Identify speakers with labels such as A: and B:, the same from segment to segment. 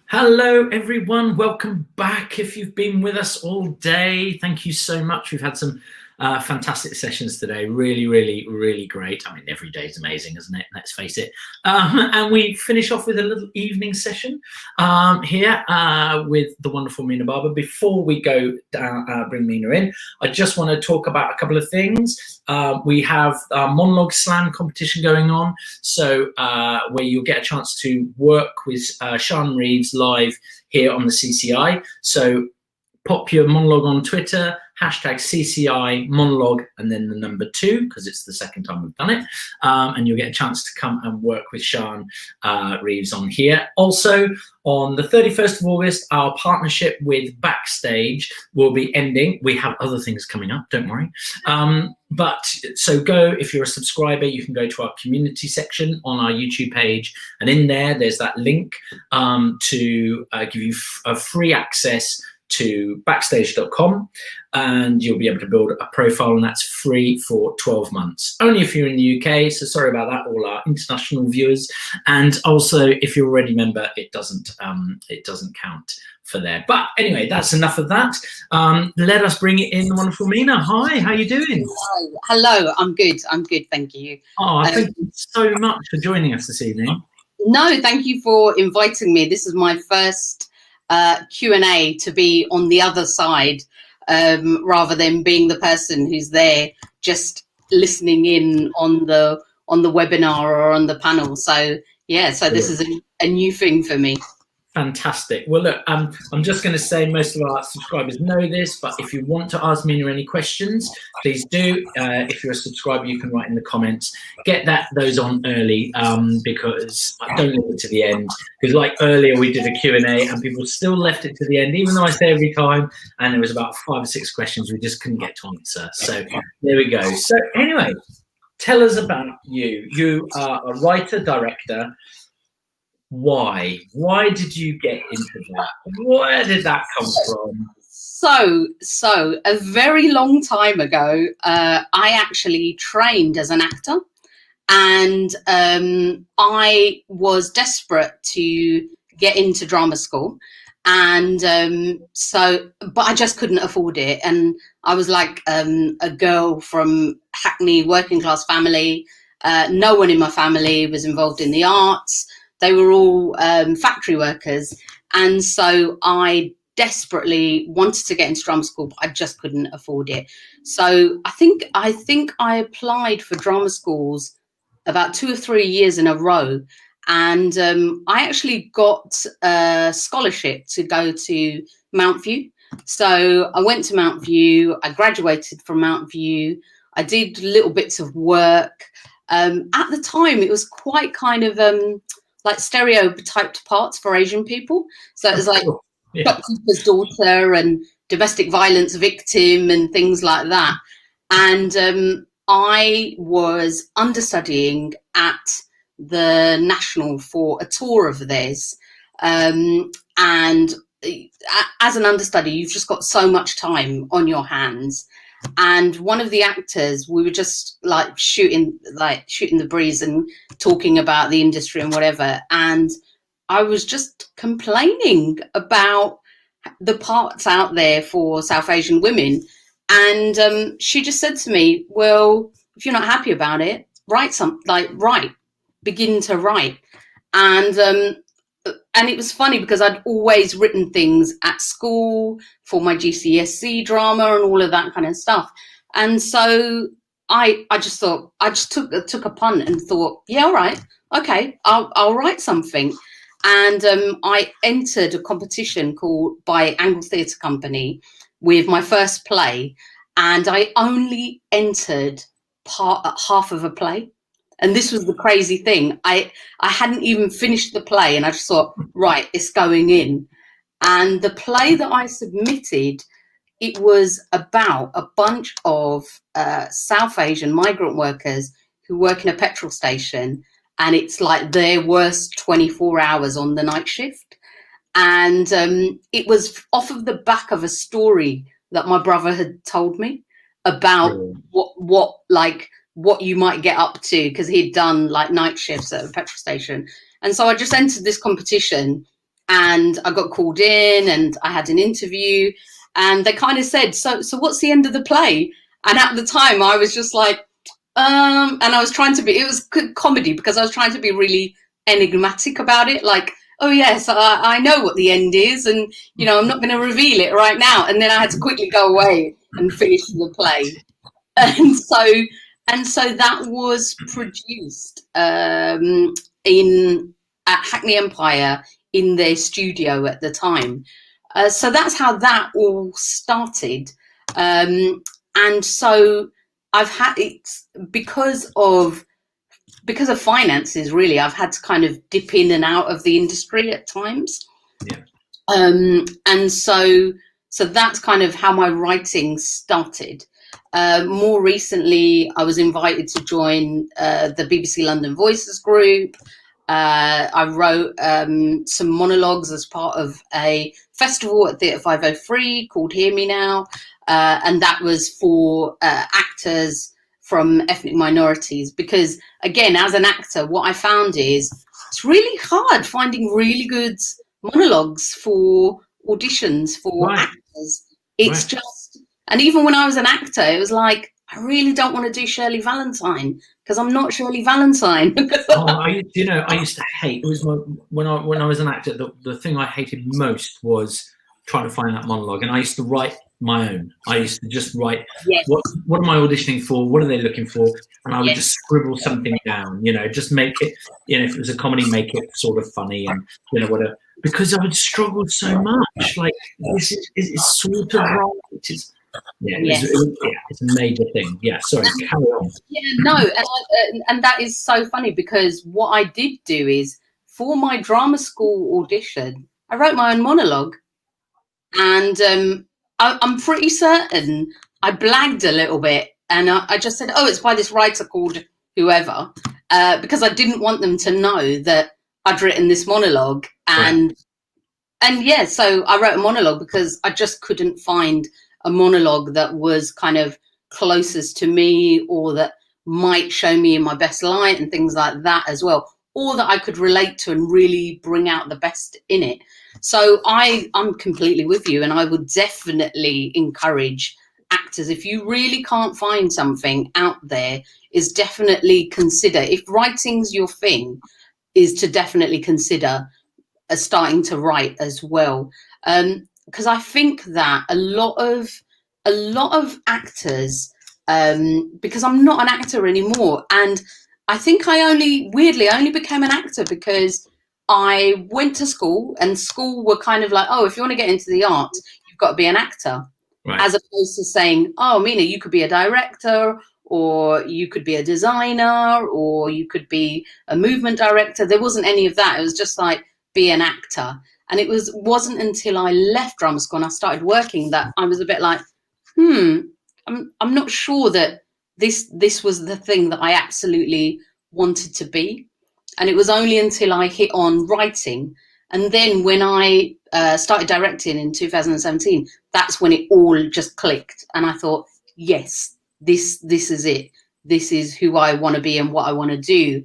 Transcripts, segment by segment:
A: Hello, everyone. Welcome back. If you've been with us all day, thank you so much. We've had some fantastic sessions today. Really, really, really great. I mean, every day is amazing, isn't it? Let's face it. And we finish off with a little evening session here with the wonderful Mina Barber. Before we go down, bring Mina in, I just want to talk about a couple of things. We have a monologue slam competition going on, so where you'll get a chance to work with Sean Reeves live here on the CCI. So pop your monologue on Twitter, hashtag CCI monologue, and then the number 2, because it's the second time we've done it. And you'll get a chance to come and work with Sean Reeves on here. Also, on the 31st of August, our partnership with Backstage will be ending. We have other things coming up, don't worry. But so go, if you're a subscriber, you can go to our community section on our YouTube page. And in there's that link to give you a free access to backstage.com, and you'll be able to build a profile, and that's free for 12 months. Only if you're in the UK, so sorry about that, all our international viewers. And also, if you're already a member, it doesn't count for there. But anyway, that's enough of that. Let us bring it in the wonderful Mina. Hi, how you doing?
B: Hello, I'm good, thank you.
A: Oh, thank you so much for joining us this evening.
B: No, thank you for inviting me. This is my first Q&A to be on the other side, rather than being the person who's there just listening in on the webinar or on the panel. So yeah, so this is a new thing for me.
A: Fantastic. Well, look, I'm just going to say most of our subscribers know this, but if you want to ask Mina any questions, please do. If you're a subscriber, you can write in the comments. Get those on early, because I don't leave it to the end. Because like earlier, we did a Q&A and people still left it to the end, even though I say every time, and there was about 5 or 6 questions we just couldn't get to answer. So there we go. So anyway, tell us about you. You are a writer, director. Why did you get into that? Where did that come from?
B: So a very long time ago, I actually trained as an actor, and I was desperate to get into drama school, and but I just couldn't afford it. And I was like a girl from Hackney, working class family. No one in my family was involved in the arts. They were all factory workers, and so I desperately wanted to get into drama school, but I just couldn't afford it. So I think I applied for drama schools about 2 or 3 years in a row, and I actually got a scholarship to go to Mount View. So I went to Mount View. I graduated from Mount View. I did little bits of work. At the time, it was quite kind of like stereotyped parts for Asian people. So it was like shopkeeper's daughter and domestic violence victim and things like that. And I was understudying at the National for a tour of theirs. And as an understudy, you've just got so much time on your hands. And one of the actors, we were just like shooting the breeze and talking about the industry and whatever. And I was just complaining about the parts out there for South Asian women. And she just said to me, well, if you're not happy about it, begin to write. And it was funny because I'd always written things at school for my GCSE drama and all of that kind of stuff. And so I just took a punt and thought, yeah, all right, okay, I'll write something. And I entered a competition called by Angle Theatre Company with my first play, and I only entered half of a play. And this was the crazy thing. I hadn't even finished the play, and I just thought, right, it's going in. And the play that I submitted, it was about a bunch of South Asian migrant workers who work in a petrol station, and it's like their worst 24 hours on the night shift. And it was off of the back of a story that my brother had told me about what you might get up to, because he'd done like night shifts at a petrol station. And so I just entered this competition, and I got called in and I had an interview, and they kind of said, so what's the end of the play? And at the time I was just like, and I was trying to be, it was comedy because I was trying to be really enigmatic about it. Like, oh yes, I know what the end is, and you know, I'm not going to reveal it right now. And then I had to quickly go away and finish the play. And so that was produced at Hackney Empire in their studio at the time. So that's how that all started. And so I've had it because of finances, really. I've had to kind of dip in and out of the industry at times.
A: Yeah.
B: And so that's kind of how my writing started. More recently, I was invited to join the BBC London Voices group. I wrote some monologues as part of a festival at Theatre 503 called Hear Me Now. And that was for actors from ethnic minorities, because again, as an actor, what I found is it's really hard finding really good monologues for auditions for actors. It's just, and even when I was an actor, it was like, I really don't want to do Shirley Valentine because I'm not Shirley Valentine.
A: I used to hate, it was when I was an actor, the thing I hated most was trying to find that monologue, and I used to write my own. I used to just write,
B: yes.
A: What am I auditioning for? What are they looking for? And I would just scribble something down, just make it, if it was a comedy, make it sort of funny and, whatever. Because I would struggle so much. Like, this is sort of right. It's a major thing. Yeah, sorry, carry on.
B: Yeah, no, and that is so funny, because what I did do is, for my drama school audition, I wrote my own monologue. And I'm pretty certain I blagged a little bit, and I just said, oh, it's by this writer called whoever, because I didn't want them to know that I'd written this monologue. And yeah, so I wrote a monologue because I just couldn't find a monologue that was kind of closest to me, or that might show me in my best light and things like that as well, or that I could relate to and really bring out the best in it. So I'm completely with you, and I would definitely encourage actors, if you really can't find something out there, is definitely consider, if writing's your thing, is to definitely consider starting to write as well. Because I think that a lot of actors, because I'm not an actor anymore, and I think I only became an actor because I went to school, and school were kind of like, oh, if you want to get into the arts, you've got to be an actor. Right. As opposed to saying, oh, Mina, you could be a director, or you could be a designer, or you could be a movement director. There wasn't any of that. It was just like, be an actor. And it wasn't until I left drama school and I started working that I was a bit like, I'm not sure that this was the thing that I absolutely wanted to be. And it was only until I hit on writing, and then when I started directing in 2017, that's when it all just clicked. And I thought, yes, this is it. This is who I want to be and what I want to do.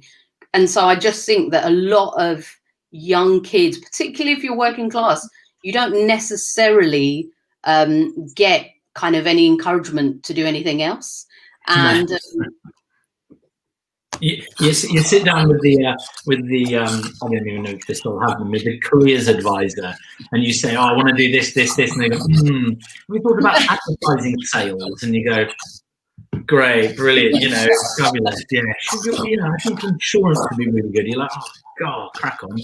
B: And so I just think that a lot of young kids, particularly if you're working class, you don't necessarily get kind of any encouragement to do anything else. And
A: you sit down with the I don't even know if this will happen, with the careers advisor, and you say, oh, I want to do this, and they go, we thought about advertising sales, and you go, great, brilliant, fabulous, yeah, I think insurance would be really good. You're like, oh god, crack on.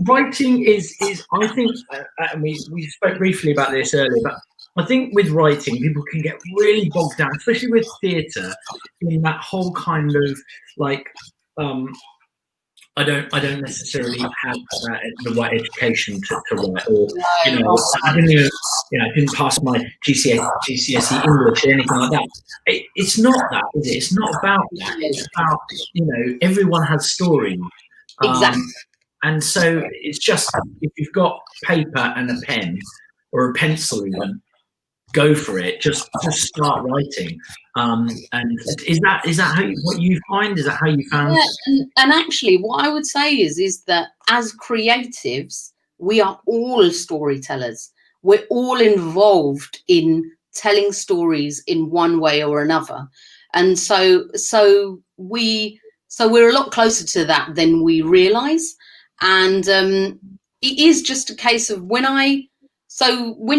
A: Writing is I think, and we spoke briefly about this earlier, but I think with writing, people can get really bogged down, especially with theatre, in that whole kind of like, I don't necessarily have the right education to write, or I didn't pass my GCSE English or anything like that. It's not that, is it? It's not about that. It's about everyone has stories.
B: Exactly.
A: And so it's just, if you've got paper and a pen or a pencil even, go for it. Just start writing. And is that how what you find? Is that how you found?
B: Yeah, and actually, what I would say is that as creatives, we are all storytellers. We're all involved in telling stories in one way or another, and so we're a lot closer to that than we realize. And it is just a case of when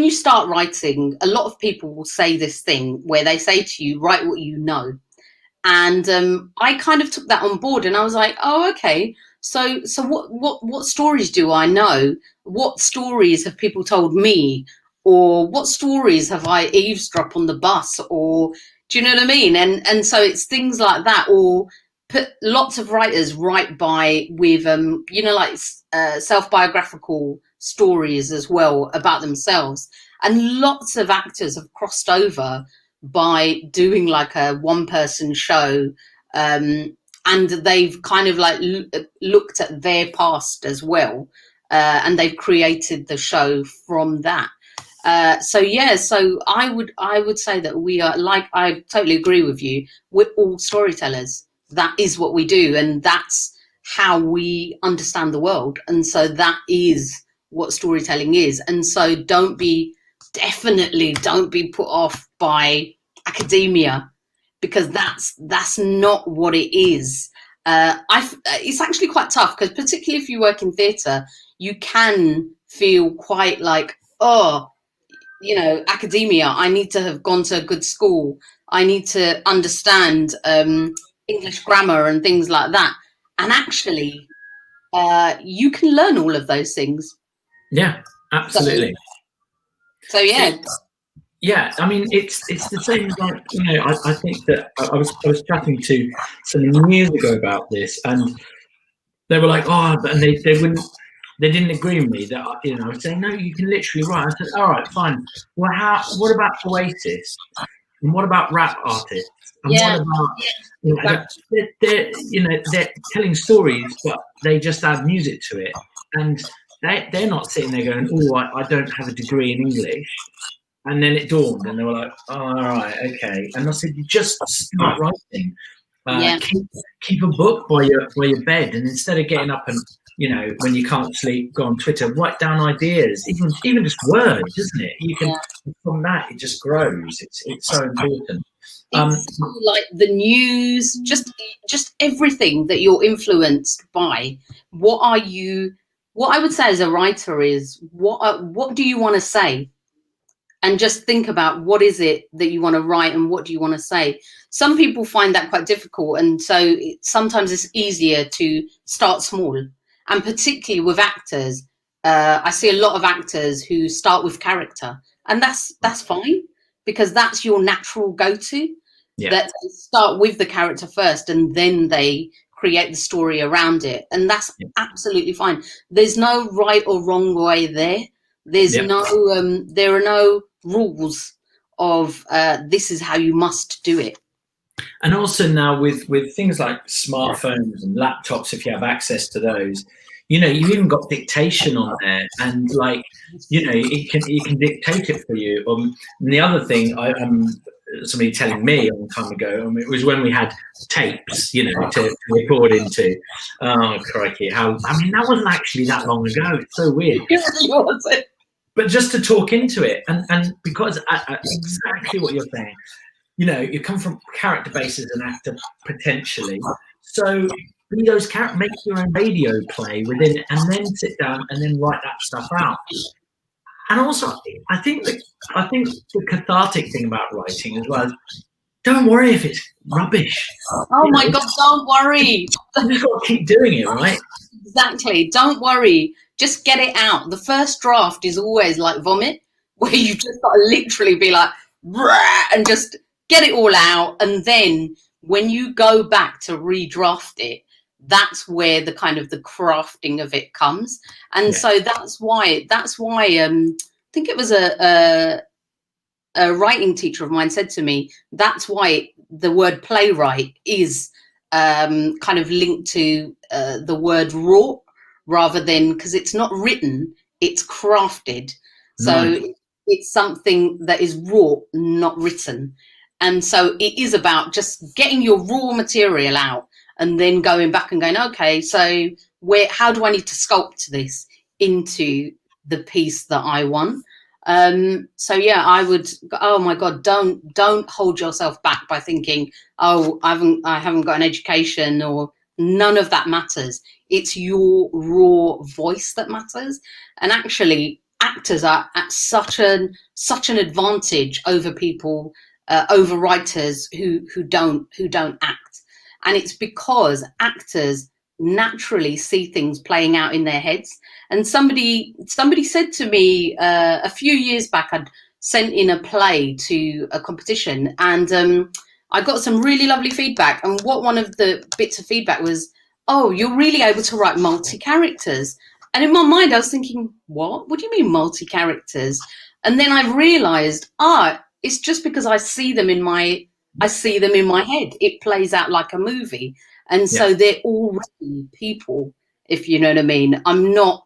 B: you start writing, a lot of people will say this thing where they say to you, write what you know. And I kind of took that on board, and I was like, oh, okay. So what stories do I know? What stories have people told me? Or what stories have I eavesdropped on the bus? Or do you know what I mean? And so it's things like that. Or lots of writers write with like self-biographical stories as well about themselves. And lots of actors have crossed over by doing like a one-person show, and they've kind of like looked at their past as well, and they've created the show from that. So I would say that we are, like, I totally agree with you, we're all storytellers. That is what we do, and that's how we understand the world. And so that is what storytelling is. And so definitely don't be put off by academia, because that's not what it is. It's actually quite tough, because particularly if you work in theatre, you can feel quite like, oh, academia, I need to have gone to a good school, I need to understand English grammar and things like that. And actually, you can learn all of those things.
A: Yeah, absolutely.
B: So yeah.
A: Yeah, I mean, it's the same. Like, I think that I was chatting to someone years ago about this, and they were like, oh, and they didn't agree with me that I was saying, no, you can literally write. I said, all right, fine. Well, what about Oasis? And what about rap artists? And what about they're telling stories, but they just add music to it, and they're not sitting there going, oh, I don't have a degree in English. And then it dawned, and they were like, oh, all right, okay. And I said, you just start writing. Keep a book by your bed, and instead of getting up and, when you can't sleep, go on Twitter, write down ideas, even just words, isn't it? You can, from that, it just grows. It's so important.
B: It's like the news, just everything that you're influenced by. What I would say as a writer is, what do you want to say? And just think about, what is it that you want to write, and what do you want to say? Some people find that quite difficult, and so sometimes it's easier to start small. And particularly with actors, I see a lot of actors who start with character, and that's fine, because that's your natural go-to. Yeah. That they start with the character first, and then they create the story around it, and that's absolutely fine. There's no right or wrong way there. There's there are no rules of this is how you must do it.
A: And also now with things like smartphones and laptops, if you have access to those, you even got dictation on there, and like, it can dictate it for you. And the other thing, somebody telling me a long time ago, it was when we had tapes, to record into. Oh, crikey! that wasn't actually that long ago. It's so weird. Was it? But just to talk into it, and because exactly what you're saying, you come from character base as an actor potentially, so be those make your own radio play within it, and then sit down and then write that stuff out. And also, I think the cathartic thing about writing as well is, don't worry if it's rubbish.
B: Oh my God, don't worry.
A: You just got to keep doing it, right?
B: Exactly. Don't worry. Just get it out. The first draft is always like vomit, where you just got to literally be like, and just get it all out. And then when you go back to redraft it, that's where the kind of the crafting of it comes. And so that's why I think it was a writing teacher of mine said to me, that's why the word playwright is kind of linked to the word wrought, rather than, because it's not written, it's crafted. So It's something that is raw, not written. And so it is about just getting your raw material out and then going back and going, okay, so how do I need to sculpt this into the piece that I want? So yeah, I would, oh my God, don't hold yourself back by thinking, oh, I haven't got an education, or none of that matters. It's your raw voice that matters. And actually, actors are at such an advantage over people, over writers who don't act. And it's because actors naturally see things playing out in their heads. And somebody said to me a few years back, I'd sent in a play to a competition, and I got some really lovely feedback. And one of the bits of feedback was, oh, you're really able to write multi-characters. And in my mind, I was thinking, what do you mean multi-characters? And then I realized, it's just because I see them in my head. It plays out like a movie. And so they're already people, if you know what I mean. I'm not,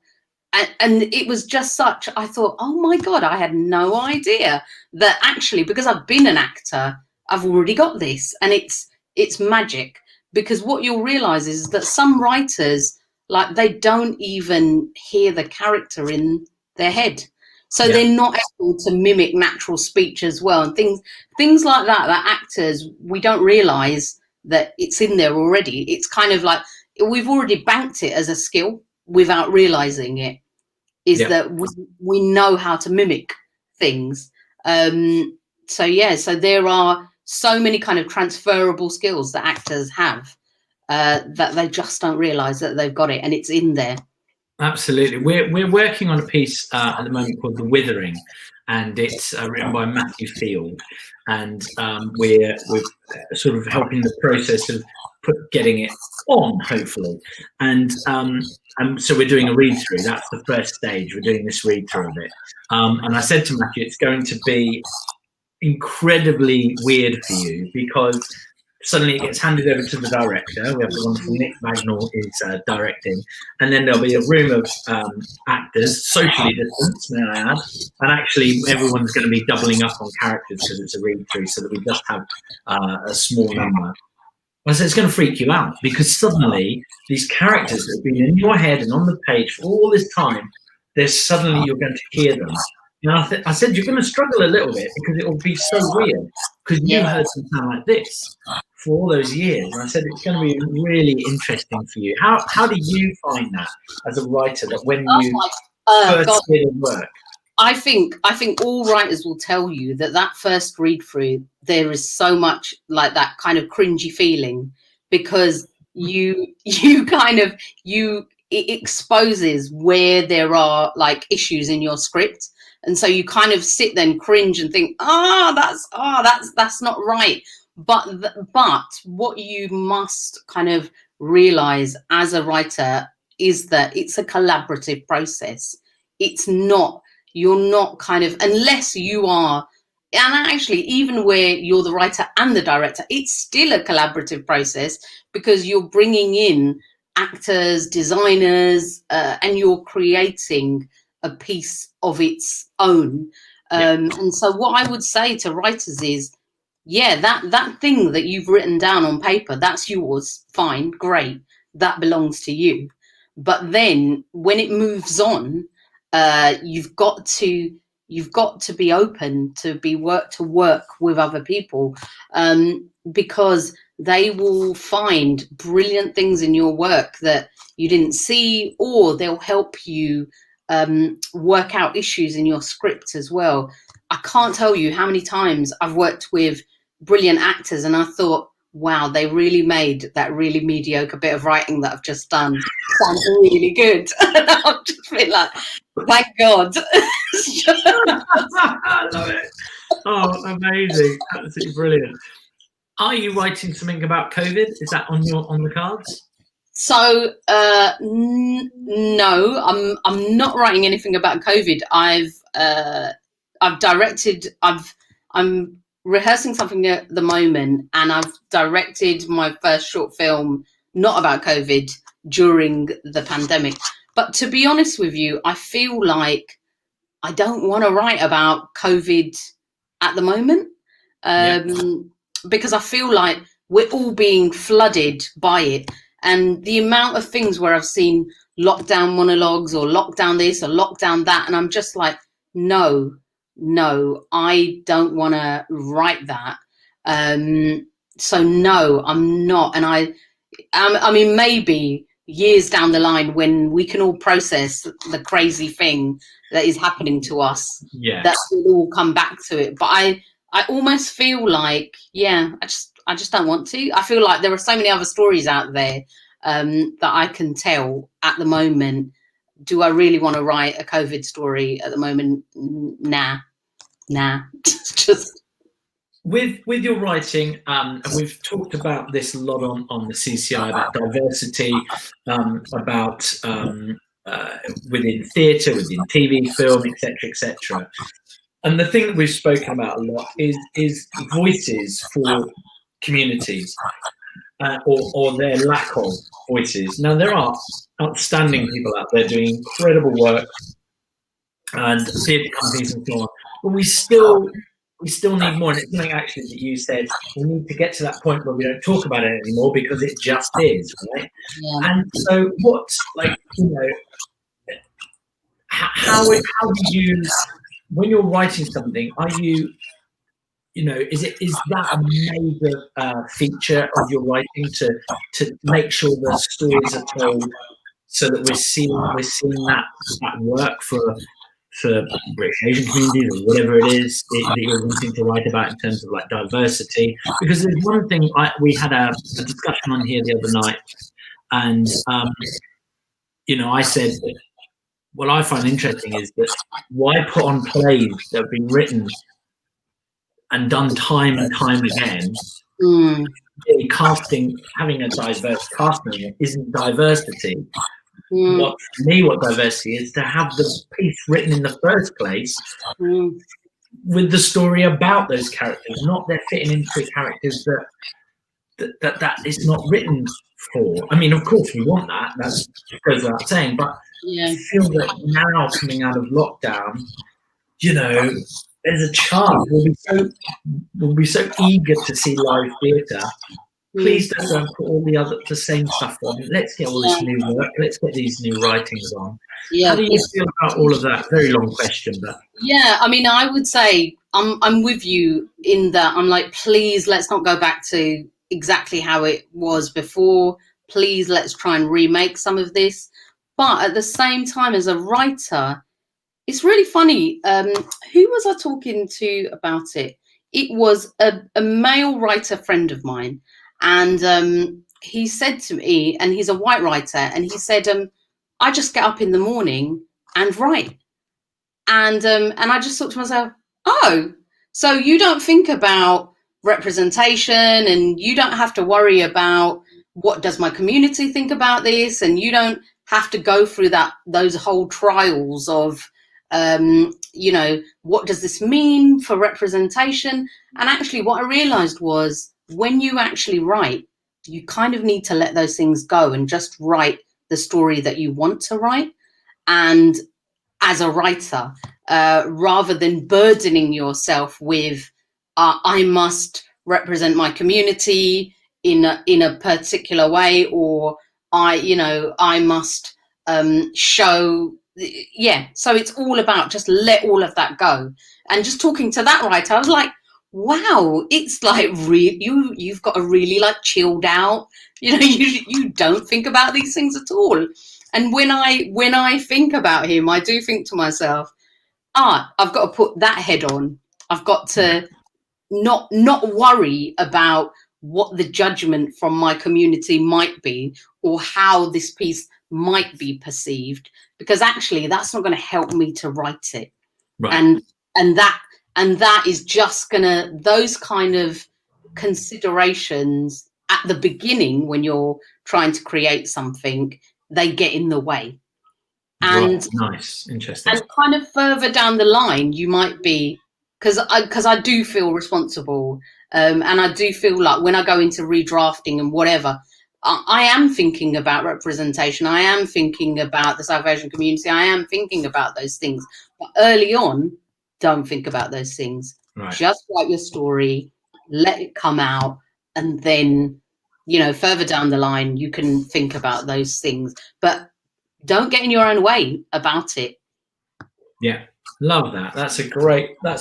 B: and it was just such, I thought, oh my God, I had no idea that actually, because I've been an actor, I've already got this. And it's magic, because what you'll realize is that some writers, like, they don't even hear the character in their head. So they're not able to mimic natural speech as well. And things like that actors, we don't realize that it's in there already. It's kind of like we've already banked it as a skill without realizing it, that we know how to mimic things. So there are so many kind of transferable skills that actors have that they just don't realize that they've got it, and it's in there.
A: Absolutely. We're working on a piece at the moment called The Withering, and it's written by Matthew Field, and we're sort of helping the process of getting it on, hopefully. And so we're doing a read through. That's the first stage. We're doing this read through of it. And I said to Matthew, it's going to be incredibly weird for you, because suddenly it gets handed over to the director. We have the wonderful Nick Bagnall is directing, and then there'll be a room of actors, socially distanced, may I add, and actually everyone's going to be doubling up on characters because it's a read through, so that we just have a small number. I said it's going to freak you out, because suddenly these characters that have been in your head and on the page for all this time, suddenly you're going to hear them. And I said you're going to struggle a little bit, because it will be so weird, because you heard them sound like this for all those years. And I said it's going to be really interesting for you. How do you find that as a writer, that when you first did work?
B: I think all writers will tell you that first read through, there is so much like that kind of cringy feeling, because it exposes where there are like issues in your script. And so you kind of sit there and cringe and think, that's not right. But what you must kind of realize as a writer is that it's a collaborative process. It's not, you're not kind of, unless you are, and actually even where you're the writer and the director, it's still a collaborative process, because you're bringing in actors, designers, and you're creating a piece of its own. And so what I would say to writers is, that thing that you've written down on paper, that's yours, fine, great, that belongs to you. But then when it moves on, you've got to be open to work with other people, because they will find brilliant things in your work that you didn't see, or they'll help you work out issues in your script as well. I can't tell you how many times I've worked with brilliant actors and I thought, wow, they really made that really mediocre bit of writing that I've just done sound really good. And I've just been like, thank God.
A: I love it. Oh, amazing. Absolutely brilliant. Are you writing something about COVID? Is that on the cards?
B: So no, I'm not writing anything about COVID. I've directed. I'm rehearsing something at the moment, and I've directed my first short film not about COVID during the pandemic. But to be honest with you, I feel like I don't want to write about COVID at the moment, because I feel like we're all being flooded by it. And the amount of things where I've seen lockdown monologues or lockdown this or lockdown that, and I'm just like, no, I don't want to write that. So no, I'm not. And I mean, maybe years down the line when we can all process the crazy thing that is happening to us, that we'll all come back to it. But I almost feel like, I just don't want to. I feel like there are so many other stories out there that I can tell at the moment. Do I really want to write a COVID story at the moment? Nah. Just
A: with your writing, and we've talked about this a lot on the CCI about diversity, about within theatre, within TV, film, etc. And the thing that we've spoken about a lot is voices for communities, or their lack of voices. Now, there are outstanding people out there doing incredible work, and theatre companies and so on, but we still need more. And it's something actually that you said, we need to get to that point where we don't talk about it anymore because it just is, right? Yeah. And so what's, like, you know, how do you, when you're writing something, are you, you know, is that a major feature of your writing to make sure the stories are told so that we're seeing that work for British Asian communities or whatever it is that you're wanting to write about in terms of like diversity? Because there's one thing, we had a discussion on here the other night, and you know, I said that what I find interesting is that why put on plays that have been written and done time and time again? Really casting, having a diverse casting isn't diversity. What diversity is, to have the piece written in the first place with the story about those characters, not they're fitting into characters that is not written for. I mean, of course we want that, that goes without saying, but I feel that now, coming out of lockdown, you know, there's a chance we'll be so eager to see live theatre. Please don't put all the same stuff on. Let's get all this new work. Let's get these new writings on. How do you feel about all of that? Very long question, but
B: I mean, I would say I'm with you in that. I'm like, please, let's not go back to exactly how it was before. Please, let's try and remake some of this. But at the same time, as a writer, it's really funny. Who was I talking to about it? It was a male writer friend of mine. And he said to me, and he's a white writer, and he said, I just get up in the morning and write. And I just thought to myself, oh, so you don't think about representation, and you don't have to worry about what does my community think about this, and you don't have to go through those whole trials of, you know, what does this mean for representation? And actually what I realized was, when you actually write, you kind of need to let those things go and just write the story that you want to write. And as a writer, rather than burdening yourself with, I must represent my community in a particular way, or I must show. So it's all about just let all of that go. And just talking to that writer, I was like, wow, it's like you've got a really like chilled out, you know, you don't think about these things at all. And when I think about him, I do think to myself, I've got to put that head on. I've got to not worry about what the judgment from my community might be, or how this piece might be perceived, because actually that's not going to help me to write it. Right. And that is just gonna, those kind of considerations at the beginning when you're trying to create something, they get in the way. And
A: nice, interesting.
B: And kind of further down the line, you might be, because I do feel responsible, and I do feel like when I go into redrafting and whatever, I am thinking about representation. I am thinking about the South Asian community. I am thinking about those things. But early on, don't think about those things.
A: Right.
B: Just write your story, let it come out, and then, you know, further down the line, you can think about those things. But don't get in your own way about it.
A: Yeah, love that. That's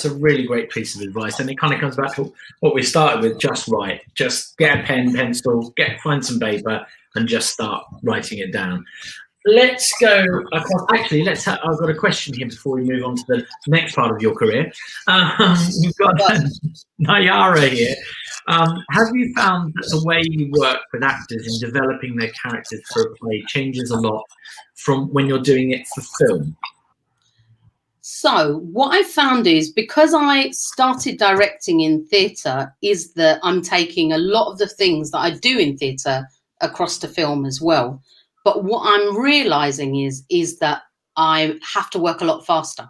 A: a really great piece of advice. And it kind of comes back to what we started with, just write. Just get a pen, pencil, find some paper and just start writing it down. Let's go across. Actually, I've got a question here before we move on to the next part of your career. We've got Nayara here. Have you found that the way you work with actors in developing their characters for a play changes a lot from when you're doing it for film?
B: So what I found is, because I started directing in theatre, is that I'm taking a lot of the things that I do in theatre across to film as well. But what I'm realising is that I have to work a lot faster,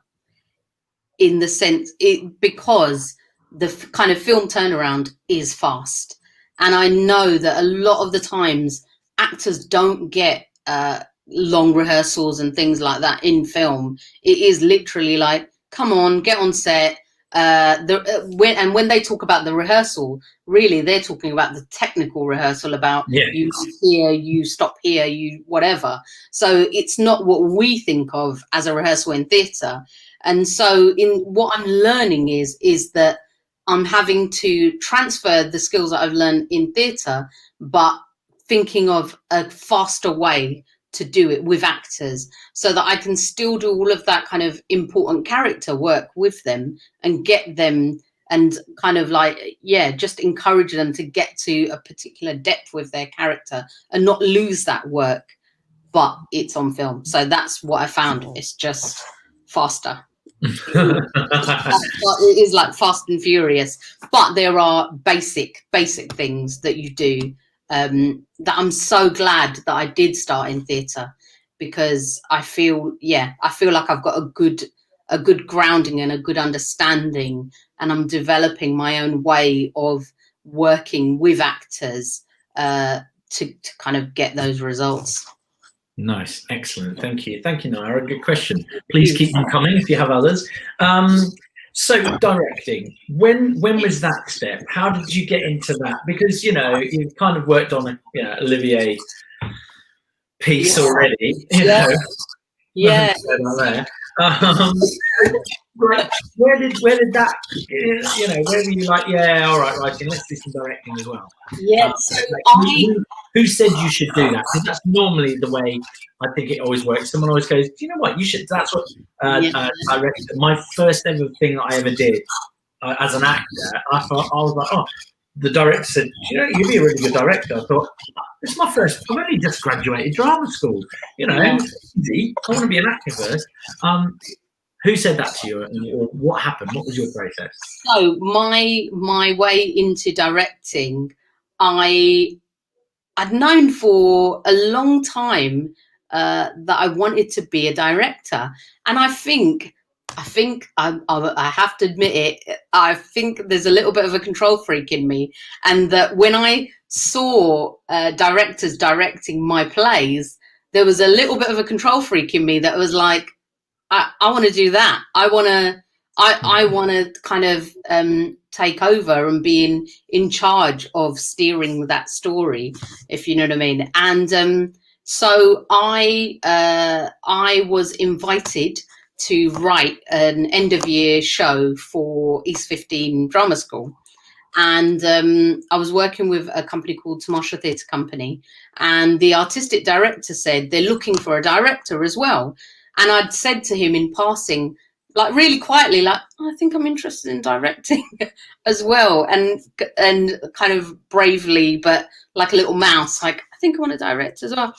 B: in the sense because the kind of film turnaround is fast. And I know that a lot of the times actors don't get long rehearsals and things like that in film. It is literally like, come on, get on set. When they talk about the rehearsal, really they're talking about the technical rehearsal, about you here, you stop here, you whatever. So it's not what we think of as a rehearsal in theatre. And so in what I'm learning is that I'm having to transfer the skills that I've learned in theatre, but thinking of a faster way to do it with actors, so that I can still do all of that kind of important character work with them and get them, and kind of like, yeah, just encourage them to get to a particular depth with their character and not lose that work, but it's on film. So that's what I found. It's just faster. It is like Fast and Furious, but there are basic things that you do that I'm so glad that I did start in theatre, because I feel like I've got a good grounding and a good understanding, and I'm developing my own way of working with actors to kind of get those results.
A: Nice, excellent, thank you, Naira. Good question. Please keep them coming if you have others. So directing, when was that step? How did you get into that? Because, you know, you've kind of worked on a Olivier piece already, you know.
B: Yeah.
A: Where did that, you know, where were you like, yeah, all right, writing, let's do some directing as well?
B: Yeah.
A: Who said you should do that? Because that's normally the way I think it always works. Someone always goes, do you know what, you should, that's what I reckon. My first ever thing that I ever did as an actor, I was like, oh, the director said, you know, you'd be a really good director. I thought, it's my first, I've only just graduated drama school, you know, it's easy. I want to be an actor first. Who said that to you, or what happened? What was your process?
B: So my way into directing, I'd known for a long time that I wanted to be a director, and I think I have to admit it. I think there's a little bit of a control freak in me, and that when I saw directors directing my plays, there was a little bit of a control freak in me that was like, I want to do that. I want to kind of take over and be in charge of steering that story, if you know what I mean. And so I was invited to write an end of year show for East 15 Drama School. And I was working with a company called Tamasha Theatre Company, and the artistic director said they're looking for a director as well. And I'd said to him in passing, like really quietly, like, I think I'm interested in directing as well. And kind of bravely, but like a little mouse, like, I think I want to direct as well.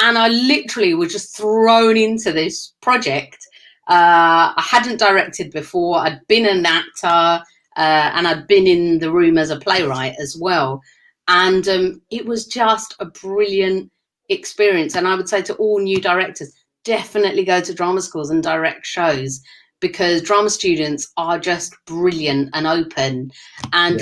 B: And I literally was just thrown into this project. I hadn't directed before. I'd been an actor and I'd been in the room as a playwright as well. And it was just a brilliant experience. And I would say to all new directors, definitely go to drama schools and direct shows, because drama students are just brilliant and open. And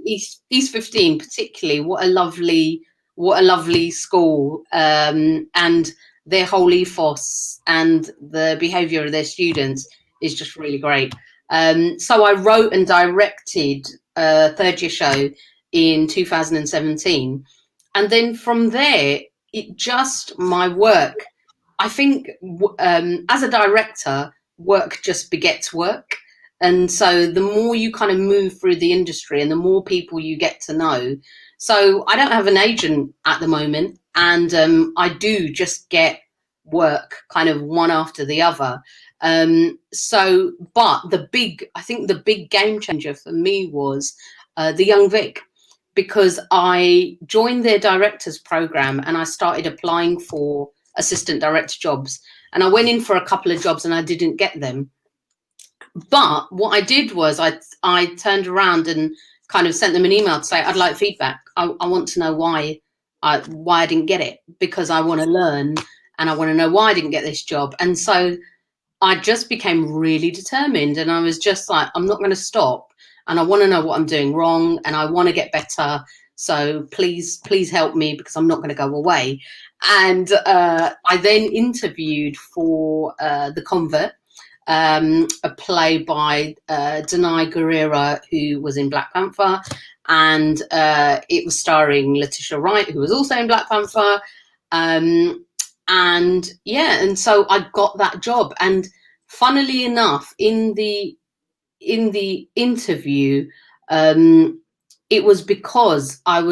B: East 15 particularly, what a lovely what a lovely school, and their whole ethos and the behaviour of their students is just really great. So I wrote and directed a third year show in 2017. And then from there, my work, I think as a director, work just begets work. And so the more you kind of move through the industry and the more people you get to know. So I don't have an agent at the moment, and I do just get work kind of one after the other. But I think the big game changer for me was the Young Vic, because I joined their directors program and I started applying for assistant director jobs. And I went in for a couple of jobs and I didn't get them. But what I did was I turned around and kind of sent them an email to say, I'd like feedback. I want to know why I didn't get it, because I want to learn and I want to know why I didn't get this job. And so I just became really determined, and I was just like, I'm not going to stop, and I want to know what I'm doing wrong, and I want to get better. So please help me, because I'm not going to go away. And I then interviewed for The Convert, a play by Danai Gurira, who was in Black Panther, and it was starring Letitia Wright, who was also in Black Panther. And so I got that job. And funnily enough, in the interview, it was because I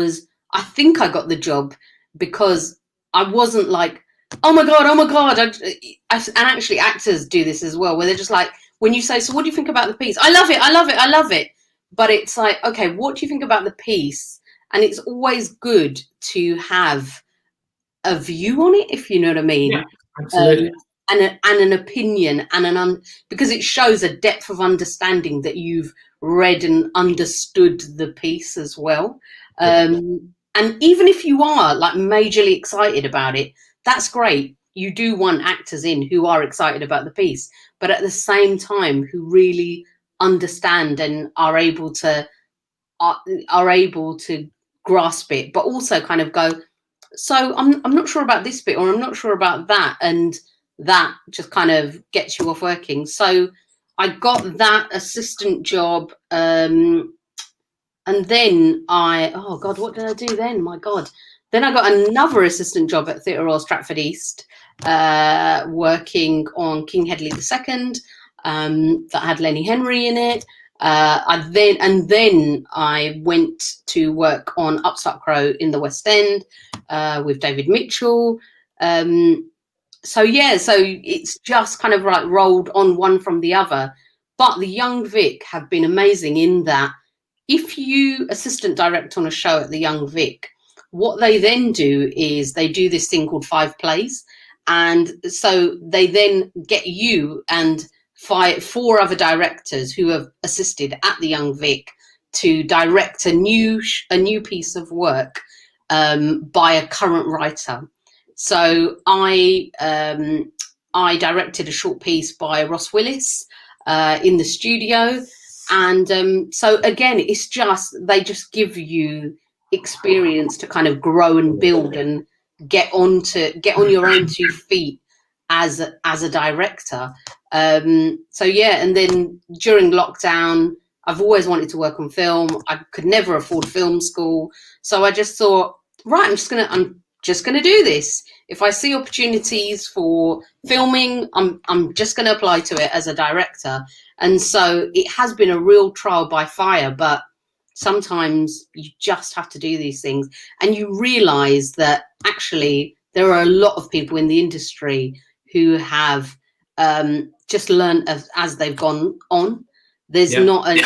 B: think I got the job because I wasn't like, oh my god. And actually actors do this as well, where they're just like, when you say, so what do you think about the piece? I love it. But it's like, okay, what do you think about the piece? And it's always good to have a view on it, if you know what I mean.
A: Yeah, absolutely.
B: And an opinion, and because it shows a depth of understanding that you've read and understood the piece as well. And even if you are like majorly excited about it, that's great. You do want actors in who are excited about the piece, but at the same time who really understand and are able to grasp it, but also kind of go, so I'm not sure about this bit, or I'm not sure about that, and that just kind of gets you off working. So I got that assistant job, and then what did I do then? My God. Then I got another assistant job at Theatre Royal Stratford East, working on King Hedley II, that had Lenny Henry in it. Then I went to work on UPSTART CROW in the West End with David Mitchell. So it's just kind of like rolled on one from the other. But the Young Vic have been amazing in that if you assistant direct on a show at the Young Vic, what they then do is they do this thing called 5 plays. And so they then get you and 4 other directors who have assisted at the Young Vic to direct a new piece of work by a current writer. So I directed a short piece by Ross Willis in the studio, and so again, it's just they just give you experience to kind of grow and build and get on your own 2 feet as a director. So yeah, and then during lockdown, I've always wanted to work on film. I could never afford film school, so I just thought, right, I'm just gonna do this. If I see opportunities for filming, I'm just gonna apply to it as a director. And so it has been a real trial by fire, but sometimes you just have to do these things, and you realize that actually there are a lot of people in the industry who have just learned as they've gone on. There's not an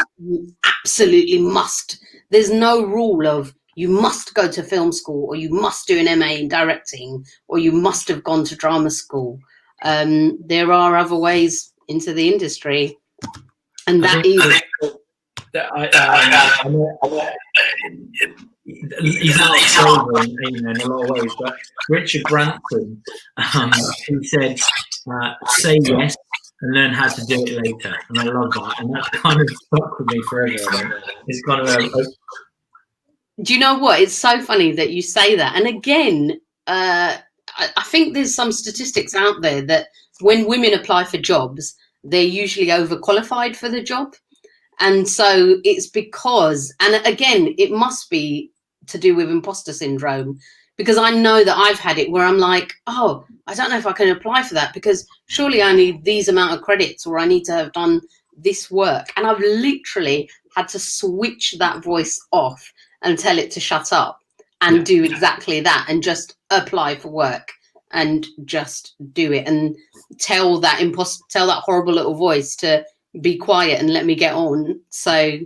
B: absolutely must. There's no rule of you must go to film school, or you must do an MA in directing, or you must have gone to drama school. There are other ways into the industry, and
A: he's not sober in a lot of ways, but Richard Branson, he said, say yes and learn how to do it later. And I love that. And that's kind of stuck with me forever. It's kind of
B: Do you know what? It's so funny that you say that. And again, I think there's some statistics out there that when women apply for jobs, they're usually overqualified for the job. And so it's because, and again, it must be to do with imposter syndrome, because I know that I've had it where I'm like, oh, I don't know if I can apply for that because surely I need these amount of credits or I need to have done this work. And I've literally had to switch that voice off and tell it to shut up and do exactly that and just apply for work and just do it and tell that horrible little voice to be quiet and let me get on. So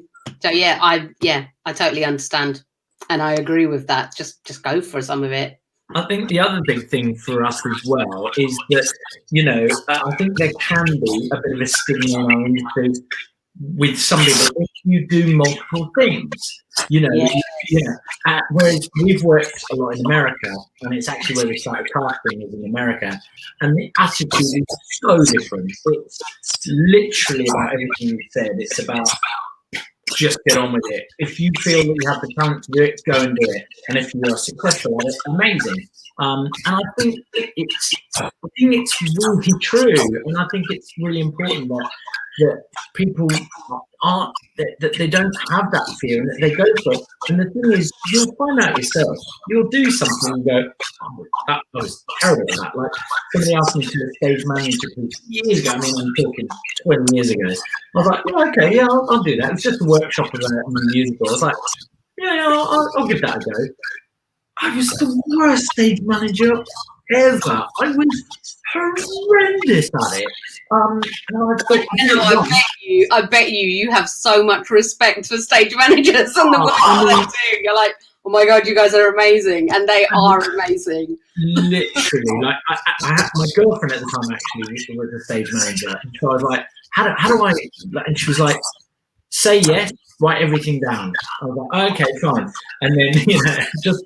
B: yeah, I totally understand. And I agree with that. Just go for some of it.
A: I think the other big thing for us as well is that, you know, I think there can be a bit of a stigma in our industry with somebody that if you do multiple things, you know, whereas we've worked a lot in America, and it's actually where we started casting is in America, and the attitude is so different. It's literally about everything you said. It's about just get on with it. If you feel that you have the talent to do it, go and do it. And if you are successful at it, amazing. And I think it's really true, and I think it's really important that people aren't that they don't have that fear and that they go for it. And the thing is, you'll find out yourself. You'll do something and go, oh, that was terrible. That like somebody asked me to do a stage manager years ago. I mean, I'm talking 20 years ago. I was like, yeah, okay, yeah, I'll do that. It's just a workshop of a musical. I was like, yeah, I'll give that a go. I was the worst stage manager ever. I was horrendous at it.
B: I bet you have so much respect for stage managers and the work they do. You're like, oh my God, you guys are amazing. And they are amazing.
A: Literally. Like, I had my girlfriend at the time actually was a stage manager. And so I was like, how do I, and she was like, say yes, write everything down. I was like, okay, fine. And then, you know, just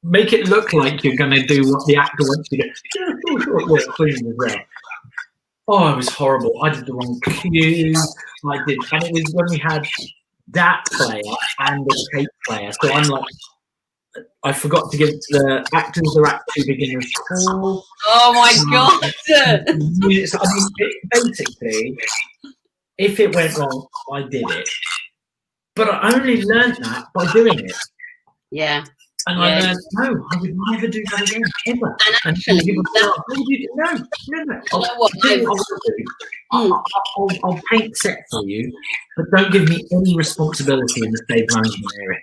A: make it look like you're going to do what the actor wants you to do. Yeah, sure, clean as well. Oh, it was horrible. I did the wrong cue. And it was when we had that player and the tape player. So I'm like, I forgot to give the actors the act two beginners call.
B: Oh my God.
A: I mean, basically, if it went wrong, I did it. But I only learned that by doing it.
B: Yeah.
A: And I learned, no, I would never do that again, ever.
B: And actually,
A: I'll paint set for you, but don't give me any responsibility in the stage management area.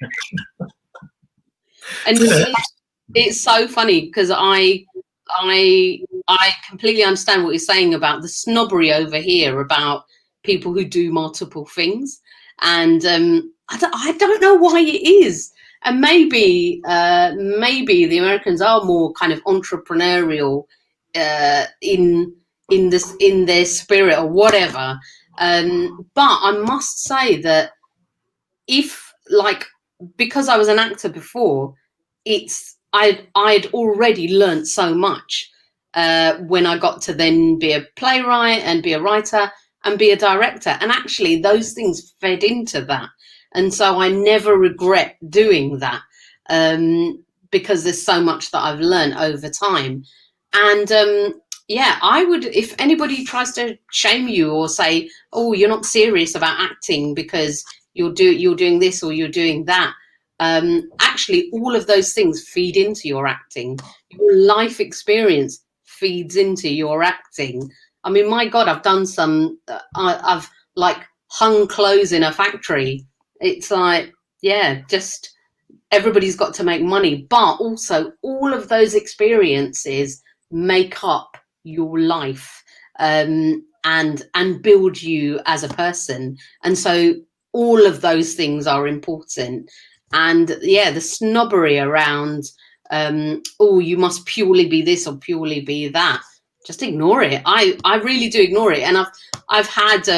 B: And it's so funny because I completely understand what you're saying about the snobbery over here about people who do multiple things, and I don't know why it is. And maybe the Americans are more kind of entrepreneurial in their spirit or whatever. But I must say that because I was an actor before, I'd already learned so much when I got to then be a playwright and be a writer and be a director. And actually those things fed into that. And so I never regret doing that because there's so much that I've learned over time. And yeah, I would, if anybody tries to shame you or say, oh, you're not serious about acting because you're doing this or you're doing that. Actually, all of those things feed into your acting. Your life experience feeds into your acting. I mean, my God, I've done some, I've like hung clothes in a factory. It's like, yeah, just everybody's got to make money, but also all of those experiences make up your life and build you as a person. And so all of those things are important. And yeah, the snobbery around, oh, you must purely be this or purely be that. Just ignore it. I really do ignore it. And I've had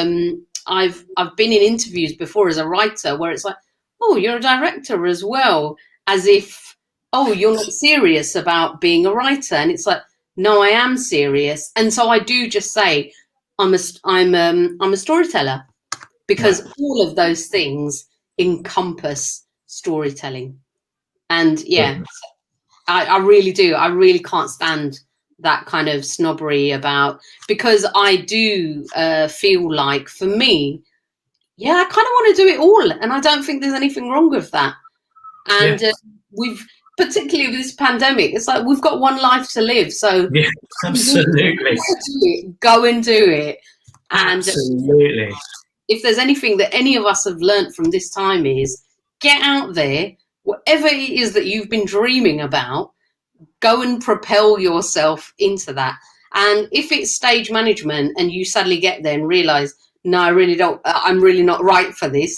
B: I've been in interviews before as a writer where it's like, oh, you're a director as well, as if, oh, you're not serious about being a writer. And it's like, no, I am serious. And so I do just say I'm a storyteller, because all of those things encompass storytelling. And yeah, I really do. I really can't stand that kind of snobbery about, because I do feel like, for me, yeah, I kind of want to do it all, and I don't think there's anything wrong with that. And we've, particularly with this pandemic, it's like we've got one life to live, so
A: yeah, absolutely,
B: go and do it. And
A: absolutely,
B: if there's anything that any of us have learnt from this time, is get out there, whatever it is that you've been dreaming about, go and propel yourself into that. And if it's stage management and you suddenly get there and realize, no, I really don't, I'm really not right for this,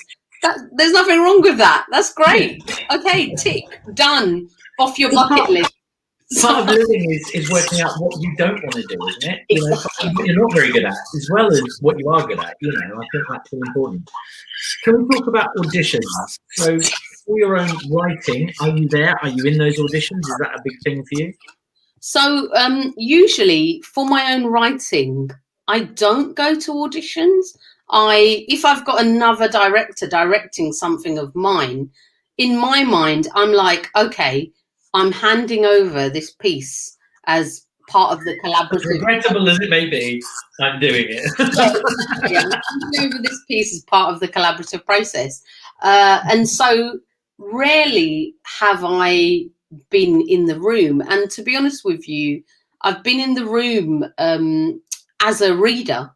B: there's nothing wrong with that. That's great. Okay, tick, done, off your bucket list.
A: Part of living is working out what you don't want to do, isn't it? You know, what you're not very good at, as well as what you are good at. You know, I think that's really important. Can we talk about auditions? So, for your own writing, are you there? Are you in those auditions? Is that a big thing for you?
B: So, usually for my own writing, I don't go to auditions. If I've got another director directing something of mine, in my mind, I'm like, okay, I'm handing over this piece as part of the collaborative.
A: As regrettable as it may be, I'm doing it.
B: Yeah, I'm handing over this piece as part of the collaborative process. And so rarely have I been in the room. And to be honest with you, I've been in the room as a reader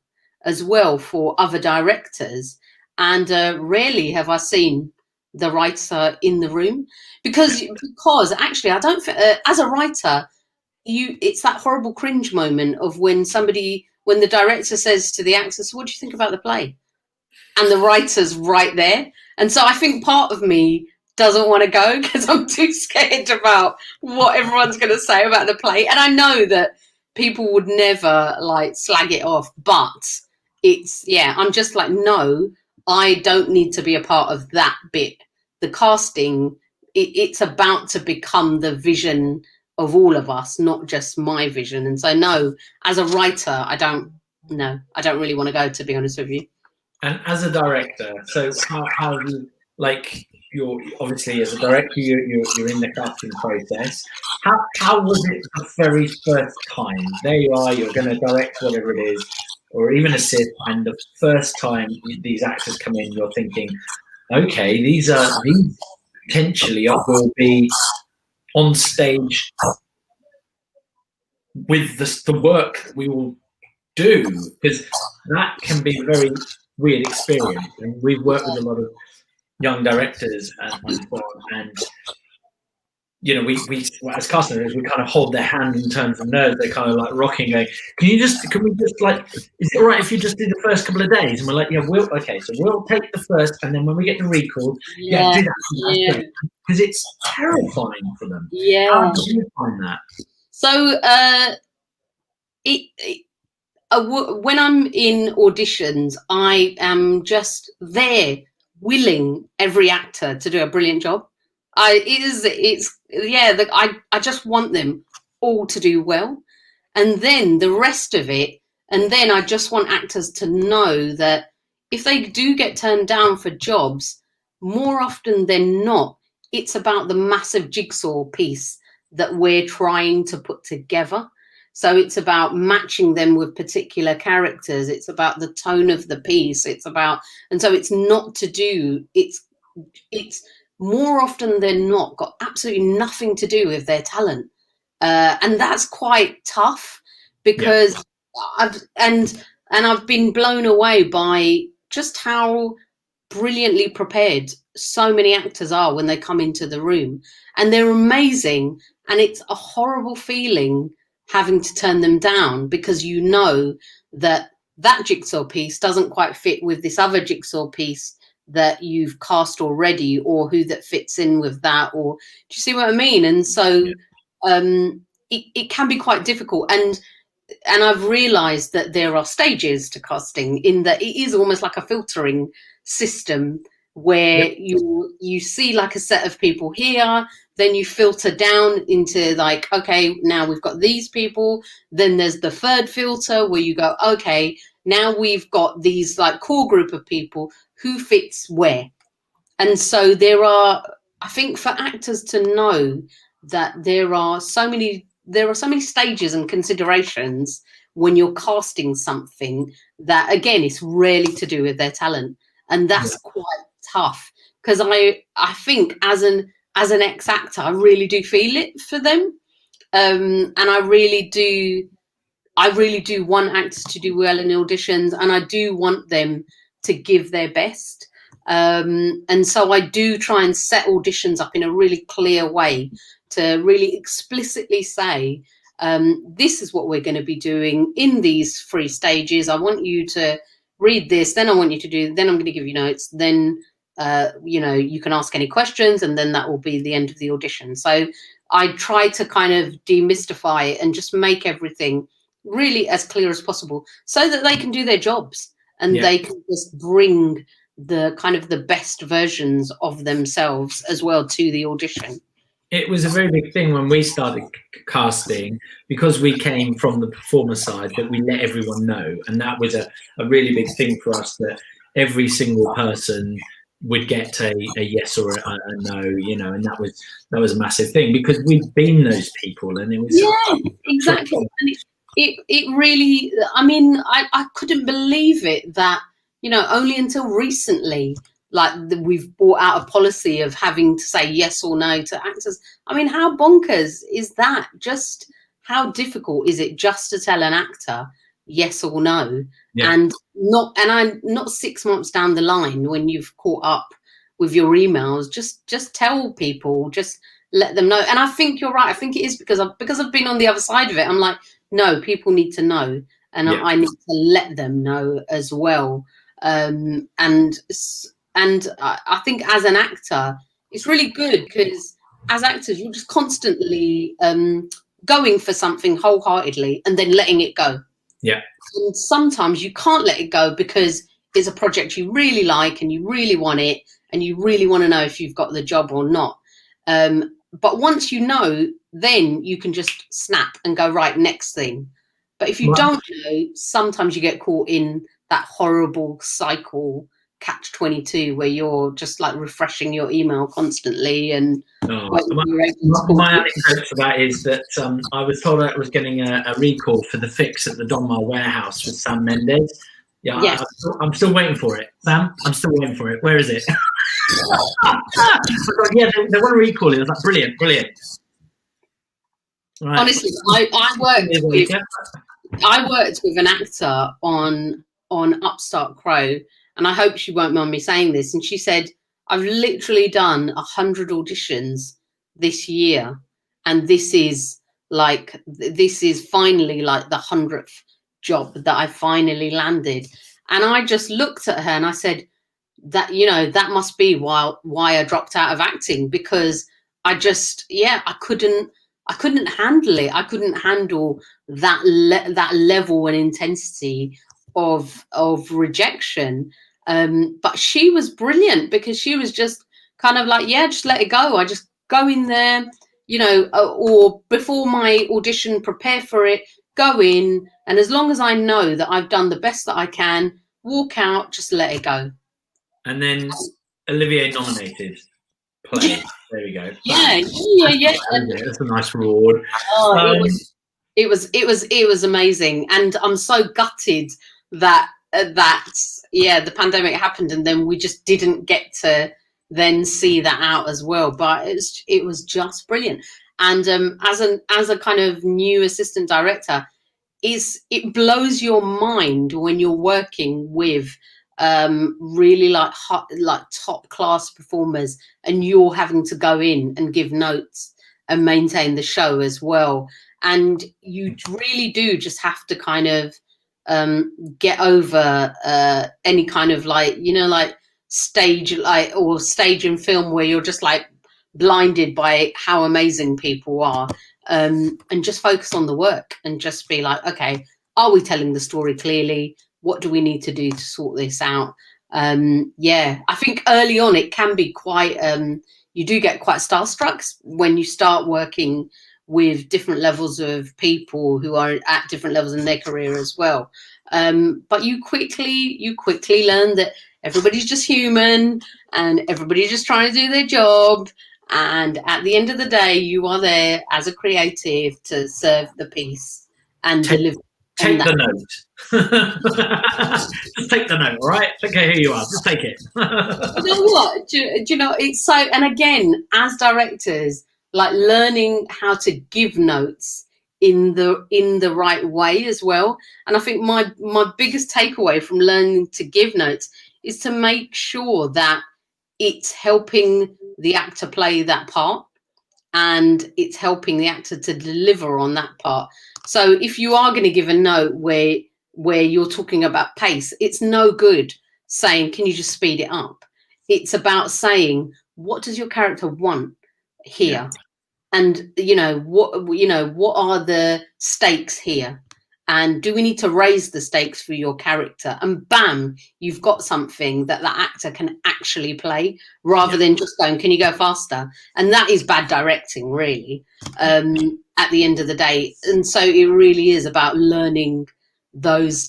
B: as well for other directors. And rarely have I seen the writer in the room, because actually I don't as a writer, it's that horrible cringe moment of when the director says to the actors, "What do you think about the play?" And the writer's right there. And so I think part of me doesn't want to go because I'm too scared about what everyone's going to say about the play. And I know that people would never like slag it off, but I'm just like, no, I don't need to be a part of that bit. The casting, it's about to become the vision of all of us, not just my vision. And so, no, as a writer, I don't really want to go, to be honest with you.
A: And as a director, so how you, like, you're obviously, as a director, you're in the casting process. How was it the very first time? There you are, you're going to direct whatever it is, or even assist, and the first time these actors come in, you're thinking, okay, these potentially will be on stage with the work that we will do, because that can be a very weird experience. And we've worked with a lot of young directors and you know, we as casting directors, we kind of hold their hand in terms of nerves. They're kind of like rocking, going, can we just like, is it all right if you just do the first couple of days? And we're like, yeah, so we'll take the first, and then when we get the record, do that. Because it's terrifying for them.
B: Yeah.
A: How do you find that?
B: So when I'm in auditions, I am just there, willing every actor to do a brilliant job. I just want them all to do well, and then the rest of it. And then I just want actors to know that if they do get turned down for jobs, more often than not, it's about the massive jigsaw piece that we're trying to put together. So it's about matching them with particular characters. It's about the tone of the piece. And so it's not to do, it's more often than not got absolutely nothing to do with their talent. And that's quite tough, because I've been blown away by just how brilliantly prepared so many actors are when they come into the room, and they're amazing. And it's a horrible feeling having to turn them down, because you know that jigsaw piece doesn't quite fit with this other jigsaw piece that you've cast already, or who that fits in with that, or do you see what I mean? And so it can be quite difficult, and I've realized that there are stages to casting, in that it is almost like a filtering system where you see like a set of people here, then you filter down into like, okay, now we've got these people, then there's the third filter where you go, okay, now we've got these like core group of people, who fits where. And so there are, I think for actors to know that there are so many stages and considerations when you're casting something, that again, it's rarely to do with their talent, and that's quite tough. Because I think as an ex-actor, I really do feel it for them, and I really do want actors to do well in auditions, and I do want them to give their best. And so I do try and set auditions up in a really clear way to really explicitly say, this is what we're going to be doing in these 3 stages. I want you to read this, then I want you to do, then I'm going to give you notes, then you can ask any questions, and then that will be the end of the audition. So I try to kind of demystify it and just make everything really as clear as possible, so that they can do their jobs, and they can just bring the kind of the best versions of themselves as well to the audition.
A: It was a very big thing when we started casting, because we came from the performer side, that we let everyone know. And that was a really big thing for us, that every single person would get a yes or a no, and that was a massive thing, because we've been those people, and it was
B: exactly. And it really, I mean, I couldn't believe it that, only until recently, like, we've brought out a policy of having to say yes or no to actors. I mean, how bonkers is that? Just how difficult is it just to tell an actor yes or no? And I'm not 6 months down the line, when you've caught up with your emails, just tell people, just let them know. And I think you're right. I think it is because I've been on the other side of it. I'm like, no, people need to know, and I need to let them know as well. And I think as an actor, it's really good, because as actors, you're just constantly going for something wholeheartedly and then letting it go.
A: Yeah.
B: And sometimes you can't let it go because it's a project you really like and you really want it, and you really want to know if you've got the job or not. But once you know, then you can just snap and go, right, next thing. But if you don't know, sometimes you get caught in that horrible cycle, catch-22, where you're just like refreshing your email constantly. And
A: my anecdote for that is that I was told I was getting a recall for the fix at the Donmar warehouse with Sam Mendes. Yeah, I'm still waiting for it. Sam, I'm still waiting for it. Where is it? Yeah, they want to recall it. I was like, brilliant. Right.
B: Honestly, I worked with an actor on UPSTART CROW, and I hope she won't mind me saying this. And she said, I've literally done 100 auditions this year, and this is finally like the 100th job that I finally landed. And I just looked at her and I said, that that must be why I dropped out of acting, because I couldn't handle it. I couldn't handle that level and intensity of rejection. But she was brilliant, because she was just kind of like, just let it go. I just go in there, or before my audition, prepare for it, go in, and as long as I know that I've done the best that I can, walk out, just let it go.
A: And then Olivier nominated play. There we go.
B: Yeah.
A: That's a nice reward.
B: It was amazing, and I'm so gutted that the pandemic happened, and then we just didn't get to then see that out as well. But it was just brilliant. And as a kind of new assistant director, it blows your mind when you're working with really like top class performers, and you're having to go in and give notes and maintain the show as well. And you really do just have to kind of get over any kind of like stage and film where you're just like blinded by how amazing people are, and just focus on the work and just be like, okay, are we telling the story clearly? What do we need to do to sort this out? I think early on it can be quite, you do get quite starstruck when you start working with different levels of people who are at different levels in their career as well. But you quickly learn that everybody's just human, and everybody's just trying to do their job, And at the end of the day, you are there as a creative to serve the piece and deliver.
A: Take the note. Just take the note, all right? Okay, here you are. Just take it.
B: You know what? Do you know, it's so, and again, as directors, like learning how to give notes in the right way as well. And I think my biggest takeaway from learning to give notes is to make sure that it's helping the actor play that part, and it's helping the actor to deliver on that part. So if you are going to give a note where you're talking about pace, it's no good saying, can you just speed it up? It's about saying, what does your character want here? Yeah. And what are the stakes here? And do we need to raise the stakes for your character? And bam, you've got something that the actor can actually play, rather than just going, can you go faster? And that is bad directing, really, at the end of the day. And so it really is about learning those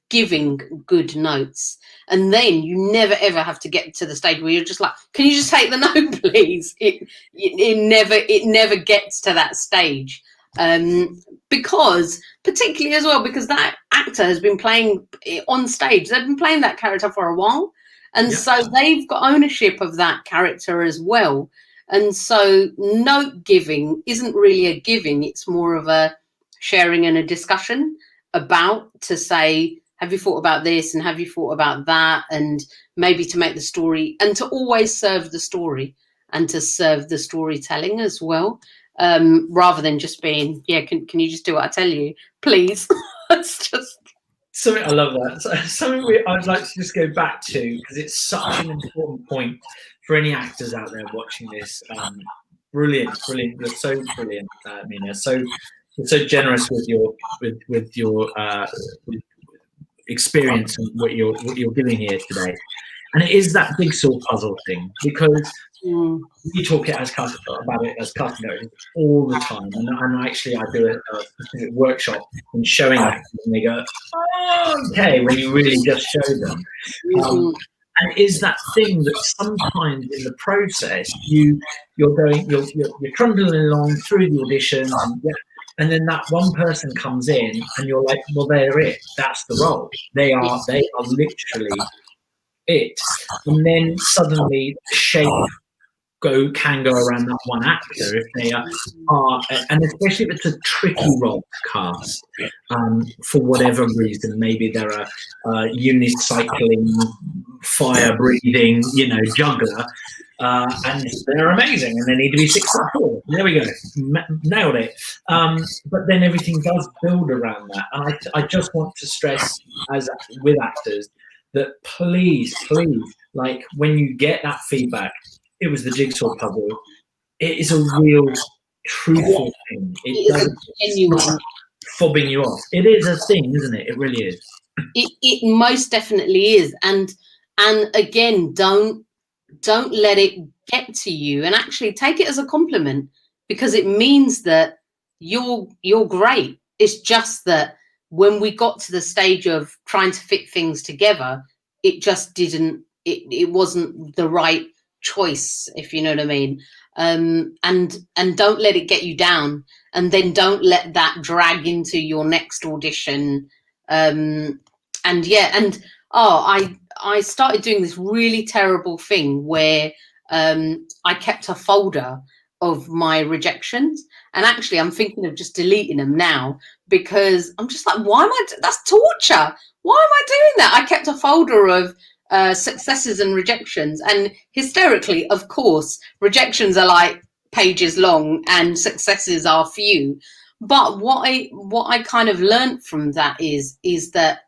B: giving good notes. And then you never, ever have to get to the stage where you're just like, can you just take the note, please? It never gets to that stage. Because particularly as well, because that actor has been playing on stage, they've been playing that character for a while, and so they've got ownership of that character as well. And so note giving isn't really a giving, it's more of a sharing and a discussion about, to say, have you thought about this, and have you thought about that, and maybe to make the story, and to always serve the story and to serve the storytelling as well. Rather than just being, can you just do what I tell you, please? It's just
A: something, I love that. Something I'd like to just go back to, because it's such an important point for any actors out there watching this. Brilliant. You're so brilliant, Mina. So generous with your experience and what you're giving here today. And it is that jigsaw puzzle thing, because we talk about it as casting directors all the time. And actually, I do a specific workshop in showing actors, and they go, oh, okay, when you really just show them. And it is that thing that sometimes in the process you're trundling along through the auditions, and then that one person comes in, and you're like, well, they're it. That's the role. They are literally it. And then suddenly the shape can go around that one actor if they are, and especially if it's a tricky role to cast, for whatever reason. Maybe they're a unicycling, fire breathing, juggler, and they're amazing, and they need to be 6'4". There we go, nailed it. But then everything does build around that, and I just want to stress, as with actors, that please, like, when you get that feedback, it was the jigsaw puzzle, it is a real truthful thing. It's not fobbing you off. It is a thing, isn't it? It really is.
B: It most definitely is. And again, don't let it get to you, and actually take it as a compliment, because it means that you're great. It's just that when we got to the stage of trying to fit things together, it just didn't, it wasn't the right choice, if you know what I mean. And don't let it get you down, and then don't let that drag into your next audition. I started doing this really terrible thing where I kept a folder of my rejections, and actually I'm thinking of just deleting them now, because I'm just like, that's torture. Why am I doing that? I kept a folder of successes and rejections, and hysterically, of course, rejections are like pages long and successes are few. But what I kind of learned from that is that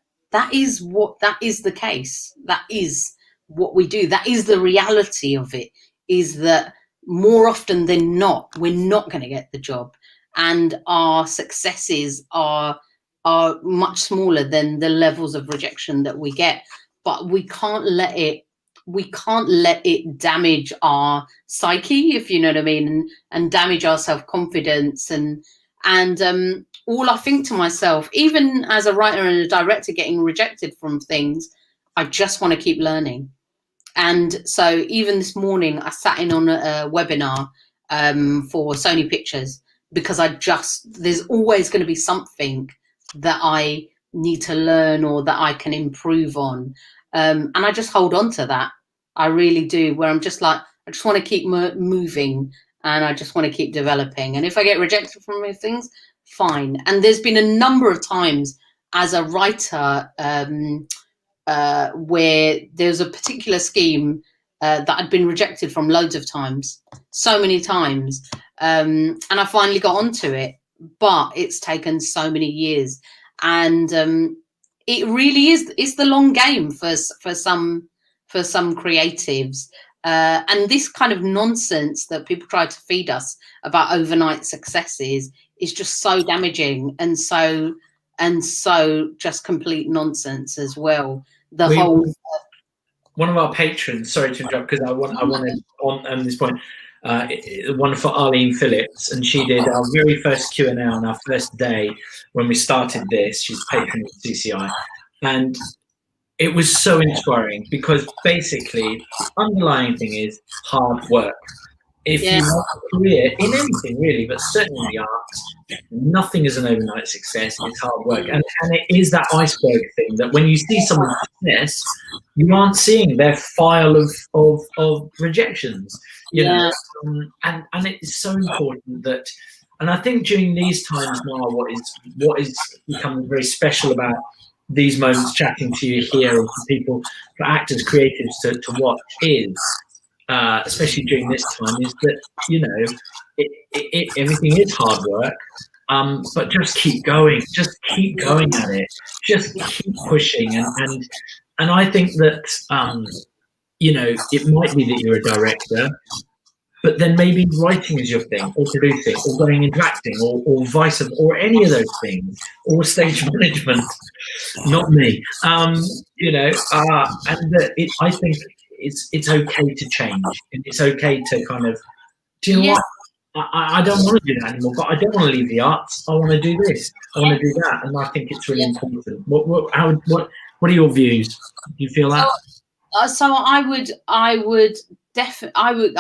B: is the case. That is what we do. That is the reality of it, is that more often than not, we're not going to get the job, and our successes are much smaller than the levels of rejection that we get. But we can't let it damage our psyche, if you know what I mean, and damage our self-confidence. And all I think to myself, even as a writer and a director getting rejected from things, I just want to keep learning. And so even this morning, I sat in on a webinar for Sony Pictures, because there's always going to be something that I need to learn or that I can improve on. And I just hold on to that. I really do, where I'm just like, I just want to keep moving, and I just want to keep developing. And if I get rejected from those things, fine. And there's been a number of times as a writer where there's a particular scheme that I'd been rejected from loads of times, so many times. And I finally got onto it, but it's taken so many years. And it really is, it's the long game for some creatives. And this kind of nonsense that people try to feed us about overnight successes is just so damaging, and so just complete nonsense as well.
A: One of our patrons, sorry to interrupt, because I wanted on this point, wonderful Arlene Phillips, and she did our very first Q&A on our first day when we started this. She's a patron of CCI, and it was so inspiring, because basically the underlying thing is hard work. If you want a career in anything really, but certainly in the arts, nothing is an overnight success. It's hard work, and it is that iceberg thing that when you see someone's success, you aren't seeing their file of rejections, you know. And it's so important that, and I think during these times now, what is becoming very special about these moments chatting to you here, and for people, for actors, creatives to watch, is especially during this time, is that, you know, everything is hard work, but just keep going at it, just keep pushing. And I think that you know, it might be that you're a director, but then maybe writing is your thing, or producing, or going into acting, or vice versa, or any of those things, or stage management. Not me. You know, and I think it's okay to change, and it's okay to kind of, do you know what? I don't want to do that anymore, but I don't want to leave the arts. I want to do this. I want to do that, and I think it's really important. What are your views? Do you feel that?
B: So I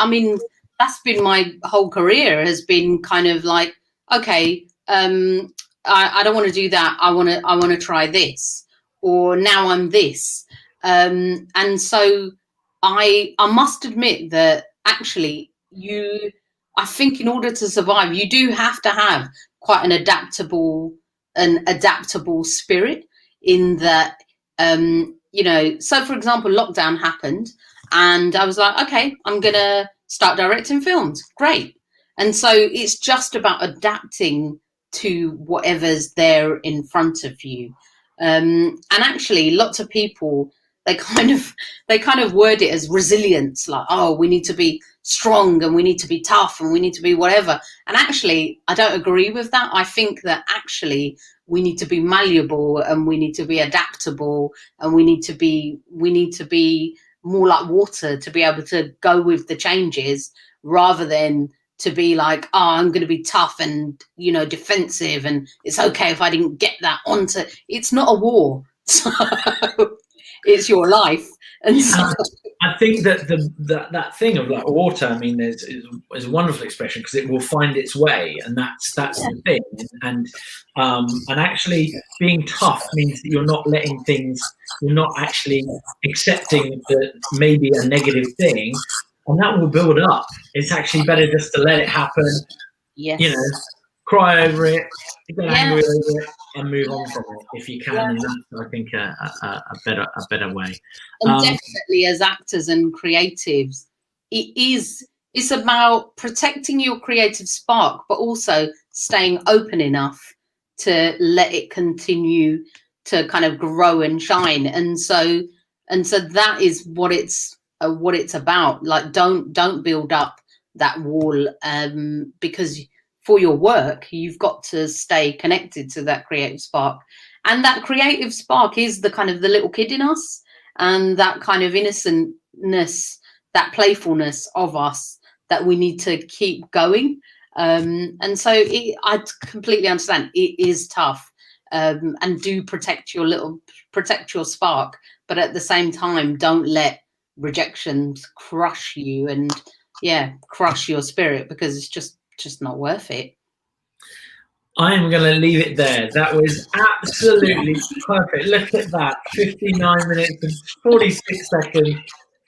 B: mean, that's been my whole career, has been kind of like, okay, I don't want to do that. I want to try this, or now I'm this. And so I must admit that actually I think in order to survive, you do have to have quite an adaptable spirit, in that, you know, so for example, lockdown happened and I was like, okay, I'm going to start directing films. Great. And so it's just about adapting to whatever's there in front of you. And actually lots of people, they kind of word it as resilience, like, oh, we need to be strong and we need to be tough and we need to be whatever. And actually, I don't agree with that. I think that actually we need to be malleable, and we need to be adaptable, and we need to be more like water to be able to go with the changes, rather than to be like, oh, I'm going to be tough and, you know, defensive, and it's okay if I didn't get that onto. It's not a war. So it's your life. And so
A: I think that that thing of like water, I mean, is a wonderful expression, because it will find its way, and that's the thing. And actually being tough means that you're not letting things, you're not actually accepting that maybe a negative thing, and that will build up. It's actually better just to let it happen.
B: Yes.
A: You know, cry over it, get angry over it, and move on from it if you can. And that's, I think, a better way.
B: And definitely, as actors and creatives, it's about protecting your creative spark, but also staying open enough to let it continue to kind of grow and shine. And so that is what it's about. Like, don't build up that wall, because for your work, you've got to stay connected to that creative spark. And that creative spark is the kind of the little kid in us, and that kind of innocentness, that playfulness of us that we need to keep going. And so I completely understand it is tough, and do protect your spark, but at the same time, don't let rejections crush you and crush your spirit, because it's just not worth it.
A: I am going to leave it there. That was absolutely perfect. Look at that, 59 minutes and 46 seconds.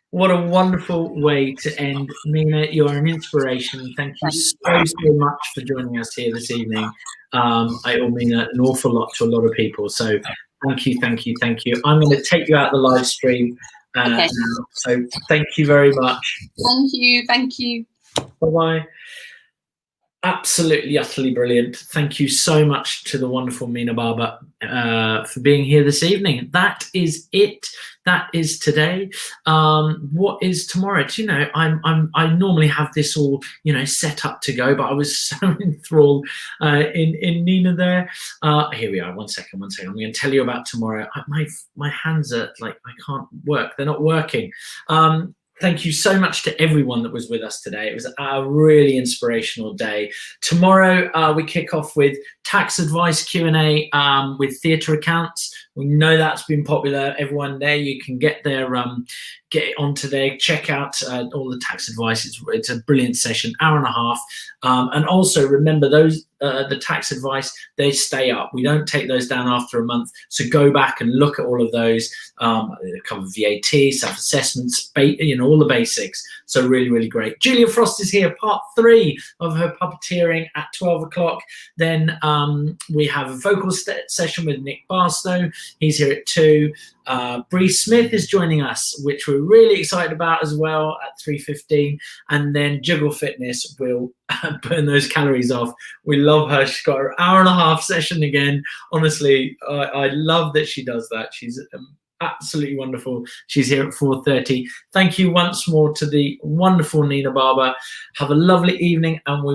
A: What a wonderful way to end. Mina, you are an inspiration. Thank you so much for joining us here this evening. It will mean an awful lot to a lot of people. So thank you, thank you, thank you. I'm going to take you out of the live stream.
B: Okay.
A: So thank you very much.
B: Thank you. Thank you.
A: Bye-bye. Absolutely, utterly brilliant. Thank you so much to the wonderful Mina Barber for being here this evening. That is it. That is today. What is tomorrow? Do you know, I normally have this all, you know, set up to go, but I was so enthralled in Nina there. Here we are. One second. I'm going to tell you about tomorrow. My hands are like, I can't work. They're not working. Thank you so much to everyone that was with us today. It was a really inspirational day. Tomorrow, we kick off with tax advice Q&A with theatre accounts. We know that's been popular. Everyone there, you can get there, get onto there, check out all the tax advice. It's a brilliant session, hour and a half. And also remember those, the tax advice, they stay up. We don't take those down after a month. So go back and look at all of those. They cover VAT, self-assessments, you know, all the basics. So really, really great. Julia Frost is here, part 3 of her puppeteering at 12 o'clock. Then we have a vocal session with Nick Barstow. He's here at 2. Bree Smith is joining us, which we're really excited about as well, at 3:15. And then Juggle Fitness will burn those calories off. We love her. She's got her hour and a half session again. Honestly, I love that she does that. She's absolutely wonderful. She's here at 4:30. Thank you once more to the wonderful Nina Barber. Have a lovely evening, and we will